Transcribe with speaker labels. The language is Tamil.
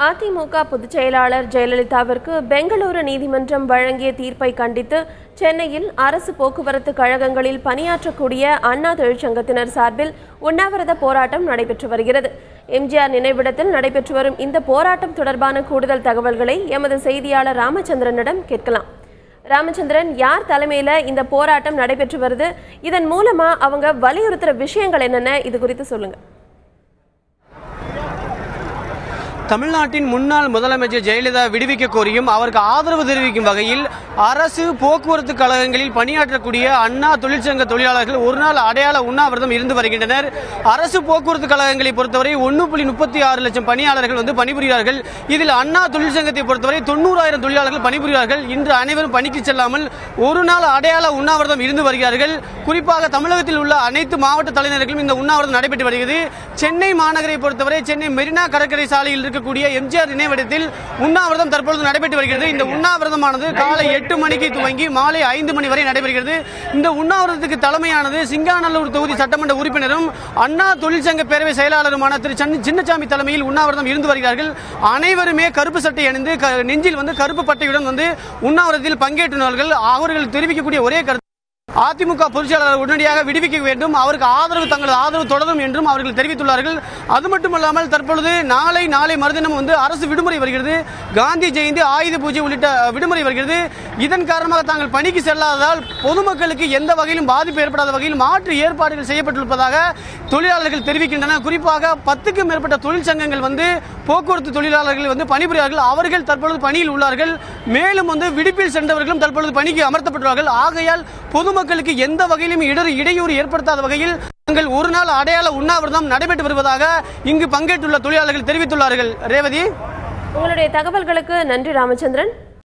Speaker 1: அதிமுக பொதுச் செயலாளர் ஜெயலலிதாவிற்கு பெங்களூரு நீதிமன்றம் வழங்கிய தீர்ப்பை கண்டித்து சென்னையில் அரசு போக்குவரத்து கழகங்களில் பணியாற்றக்கூடிய அண்ணா தொழிற்சங்கத்தினர் சார்பில் உண்ணாவிரத போராட்டம் நடைபெற்று வருகிறது. எம்ஜிஆர் நினைவிடத்தில் நடைபெற்று வரும் இந்த போராட்டம் தொடர்பான கூடுதல் தகவல்களை எமது செய்தியாளர் ராமச்சந்திரனிடம் கேட்கலாம். ராமச்சந்திரன், யார் தலைமையில இந்த போராட்டம் நடைபெற்று வருது? இதன் மூலமா அவங்க வலியுறுத்துற விஷயங்கள் என்னென்ன? இது குறித்து சொல்லுங்க.
Speaker 2: தமிழ்நாட்டின் முன்னாள் முதலமைச்சர் ஜெயலலிதா விடுவிக்க கோரியும் அவருக்கு ஆதரவு தெரிவிக்கும் வகையில் அரசு போக்குவரத்து கழகங்களில் பணியாற்றக்கூடிய அண்ணா தொழிற்சங்க தொழிலாளர்கள் ஒருநாள் அடையாள உண்ணாவிரதம் இருந்து வருகின்றனர். அரசு போக்குவரத்து கழகங்களை பொறுத்தவரை 1.36 லட்சம் பணியாளர்கள் பணிபுரிகிறார்கள். இதில் அண்ணா தொழிற்சங்கத்தை பொறுத்தவரை 90,000 தொழிலாளர்கள் பணிபுரிகிறார்கள். இன்று அனைவரும் பணிக்கு செல்லாமல் ஒரு நாள் அடையாள உண்ணாவிரதம் இருந்து வருகிறார்கள். குறிப்பாக தமிழகத்தில் உள்ள அனைத்து மாவட்ட தலைநகர்களும் இந்த உண்ணாவிரதம் நடைபெற்று வருகிறது. சென்னை மாநகரை பொறுத்தவரை சென்னை மெரினா கடற்கரை சாலையில் கூடிய எம்ஜிஆர் நினைவிடத்தில் உண்ணாவிரதம் தற்பொழுது நடைபெற்று வருகிறது. இந்த உண்ணாவிரதமானது காலை 8 மணிக்கு துவங்கி மாலை 5 மணி வரை நடைபெறுகிறது. இந்த உண்ணாவிரதத்துக்கு தலைமையானது சிங்காநல்லூர் தொகுதி சட்டமன்ற உறுப்பினரும் அண்ணா தொழிற்சங்க பேரவை செயலாளருமான திரு சின்னசாமி தலைமையில் உண்ணாவிரதம் இருந்து வருகிறார்கள். அனைவருமே கருப்பு சட்டை அணிந்து நெஞ்சில் கருப்பு பட்டையுடன் உண்ணாவிரதத்தில் பங்கேற்றுள்ளார்கள். அவர்கள் தெரிவிக்கக்கூடிய ஒரே கருத்து, அதிமுக பொதுச் செயலாளர் உடனடியாக விடுவிக்க வேண்டும், அவருக்கு தங்களது ஆதரவு தொடரும் என்றும் அவர்கள் தெரிவித்துள்ளார்கள். அது மட்டுமல்லாமல் தற்பொழுது நாளை மறுதினம் அரசு விடுமுறை வருகிறது. காந்தி ஜெயந்தி, ஆயுத பூஜை உள்ளிட்ட விடுமுறை வருகிறது. இதன் காரணமாக தாங்கள் பணிக்கு செல்லாததால் பொதுமக்களுக்கு எந்த வகையிலும் பாதிப்பு ஏற்படாத வகையில் மாற்று ஏற்பாடுகள் செய்யப்பட்டிருப்பதாக தொழிலாளர்கள் தெரிவிக்கின்றனர். குறிப்பாக 10க்கும் மேற்பட்ட தொழிற்சங்கங்கள் போக்குவரத்து தொழிலாளர்கள் பணிபுரியார்கள். அவர்கள் தற்பொழுது பணியில் உள்ளார்கள். மேலும் விடுப்பில் சென்றவர்களும் தற்பொழுது பணிக்கு அமர்த்தப்பட்டுள்ளார்கள். ஆகையால் பொதுமக்களுக்கு எந்த வகையிலும் இடையூறு ஏற்படுத்தாத வகையில் தங்கள் ஒரு நாள் அடையாள உண்ணாவிரதம் நடைபெற்று வருவதாக இங்கு பங்கேற்றுள்ள தொழிலாளர்கள் தெரிவித்துள்ளார்கள். ரேவதி,
Speaker 1: உங்களுடைய தகவல்களுக்கு நன்றி ராமச்சந்திரன்.